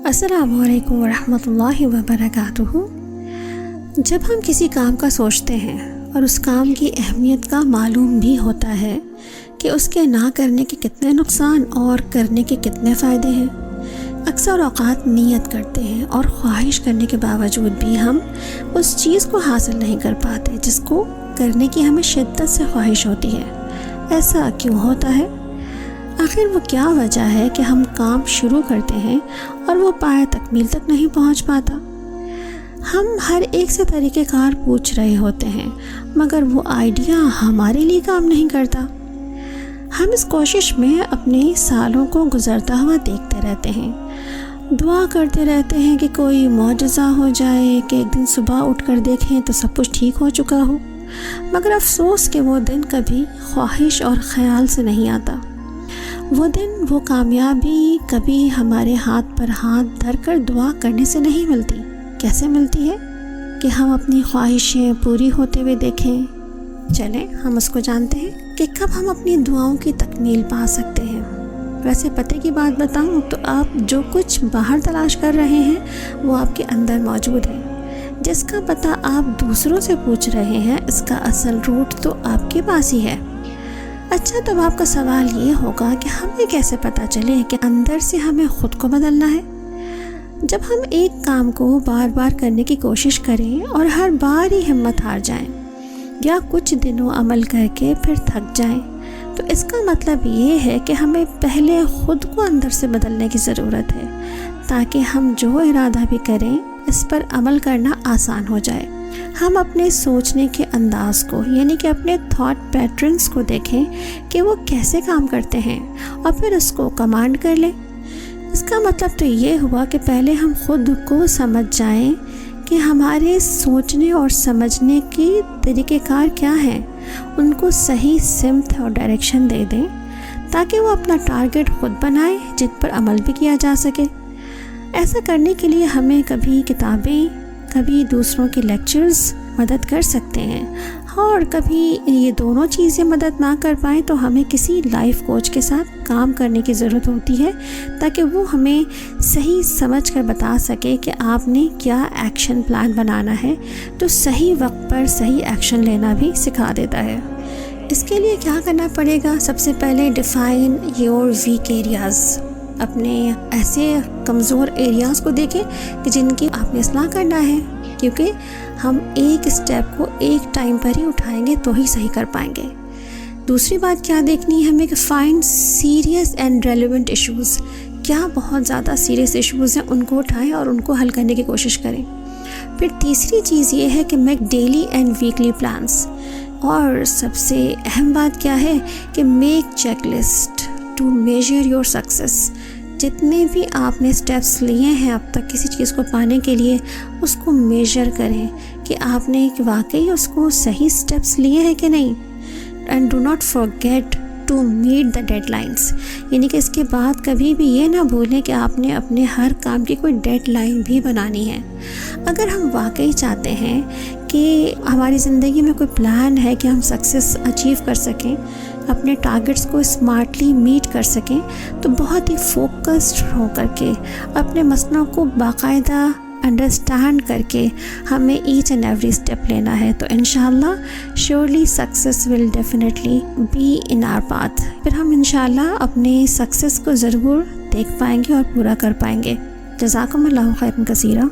السلام علیکم ورحمۃ اللہ وبرکاتہ۔ جب ہم کسی کام کا سوچتے ہیں اور اس کام کی اہمیت کا معلوم بھی ہوتا ہے کہ اس کے نہ کرنے کے کتنے نقصان اور کرنے کے کتنے فائدے ہیں، اکثر اوقات نیت کرتے ہیں اور خواہش کرنے کے باوجود بھی ہم اس چیز کو حاصل نہیں کر پاتے جس کو کرنے کی ہمیں شدت سے خواہش ہوتی ہے۔ ایسا کیوں ہوتا ہے؟ آخر وہ کیا وجہ ہے کہ ہم کام شروع کرتے ہیں اور وہ پایہ تکمیل تک نہیں پہنچ پاتا؟ ہم ہر ایک سے طریقہ کار پوچھ رہے ہوتے ہیں مگر وہ آئیڈیا ہمارے لیے کام نہیں کرتا۔ ہم اس کوشش میں اپنے سالوں کو گزرتا ہوا دیکھتے رہتے ہیں، دعا کرتے رہتے ہیں کہ کوئی معجزہ ہو جائے، کہ ایک دن صبح اٹھ کر دیکھیں تو سب کچھ ٹھیک ہو چکا ہو، مگر افسوس کہ وہ دن کبھی خواہش اور خیال سے نہیں آتا۔ وہ دن، وہ کامیابی کبھی ہمارے ہاتھ پر ہاتھ دھر کر دعا کرنے سے نہیں ملتی۔ کیسے ملتی ہے؟ کہ ہم اپنی خواہشیں پوری ہوتے ہوئے دیکھیں۔ چلیں ہم اس کو جانتے ہیں کہ کب ہم اپنی دعاؤں کی تکمیل پا سکتے ہیں۔ ویسے پتے کی بات بتاؤں تو آپ جو کچھ باہر تلاش کر رہے ہیں وہ آپ کے اندر موجود ہے۔ جس کا پتہ آپ دوسروں سے پوچھ رہے ہیں اس کا اصل روٹ تو آپ کے پاس ہی ہے۔ اچھا، تب آپ کا سوال یہ ہوگا کہ ہمیں کیسے پتہ چلے کہ اندر سے ہمیں خود کو بدلنا ہے؟ جب ہم ایک کام کو بار بار کرنے کی کوشش کریں اور ہر بار ہی ہمت ہار جائیں یا کچھ دنوں عمل کر کے پھر تھک جائیں تو اس کا مطلب یہ ہے کہ ہمیں پہلے خود کو اندر سے بدلنے کی ضرورت ہے تاکہ ہم جو ارادہ بھی کریں اس پر عمل کرنا آسان ہو جائے۔ ہم اپنے سوچنے کے انداز کو یعنی کہ اپنے تھاٹ پیٹرنز کو دیکھیں کہ وہ کیسے کام کرتے ہیں اور پھر اس کو کمانڈ کر لیں۔ اس کا مطلب تو یہ ہوا کہ پہلے ہم خود کو سمجھ جائیں کہ ہمارے سوچنے اور سمجھنے کی طریقہ کار کیا ہیں، ان کو صحیح سمت اور ڈائریکشن دے دیں تاکہ وہ اپنا ٹارگٹ خود بنائیں جن پر عمل بھی کیا جا سکے۔ ایسا کرنے کے لیے ہمیں کبھی کتابیں، کبھی دوسروں کے لیکچرز مدد کر سکتے ہیں، اور کبھی یہ دونوں چیزیں مدد نہ کر پائیں تو ہمیں کسی لائف کوچ کے ساتھ کام کرنے کی ضرورت ہوتی ہے تاکہ وہ ہمیں صحیح سمجھ کر بتا سکے کہ آپ نے کیا ایکشن پلان بنانا ہے، تو صحیح وقت پر صحیح ایکشن لینا بھی سکھا دیتا ہے۔ اس کے لیے کیا کرنا پڑے گا؟ سب سے پہلے ڈیفائن یور ویک ایریاز۔ اپنے ایسے کمزور ایریاز کو دیکھیں کہ جن کی آپ نے اصلاح کرنا ہے، کیونکہ ہم ایک اسٹیپ کو ایک ٹائم پر ہی اٹھائیں گے تو ہی صحیح کر پائیں گے۔ دوسری بات کیا دیکھنی ہے ہمیں کہ find serious and relevant issues. کیا بہت زیادہ سیریس ایشوز ہیں ان کو اٹھائیں اور ان کو حل کرنے کی کوشش کریں۔ پھر تیسری چیز یہ ہے کہ make daily and weekly plans, اور سب سے اہم بات کیا ہے کہ make check list to measure your success. جتنے بھی آپ نے اسٹیپس لیے ہیں اب تک کسی چیز کو پانے کے لیے، اس کو میجر کریں کہ آپ نے واقعی اس کو صحیح اسٹیپس لیے ہیں کہ نہیں۔ And do not forget to meet the deadlines, یعنی کہ اس کے بعد کبھی بھی یہ نہ بھولیں کہ آپ نے اپنے ہر کام کی کوئی ڈیڈ لائن بھی بنانی ہے۔ اگر ہم واقعی چاہتے ہیں کہ ہماری زندگی میں کوئی پلان ہے کہ ہم سکسیس اچیو کر سکیں، اپنے ٹارگٹس کو اسمارٹلی میٹ کر سکیں، تو بہت ہی فوکسڈ ہو کر کے اپنے مسئلوں کو باقاعدہ انڈرسٹینڈ کر کے ہمیں ایچ اینڈ ایوری اسٹیپ لینا ہے، تو انشاءاللہ surely success will definitely be in our path. پھر ہم انشاءاللہ اپنے سکسیس کو ضرور دیکھ پائیں گے اور پورا کر پائیں گے۔ جزاکم اللہ خیرا کثیرا۔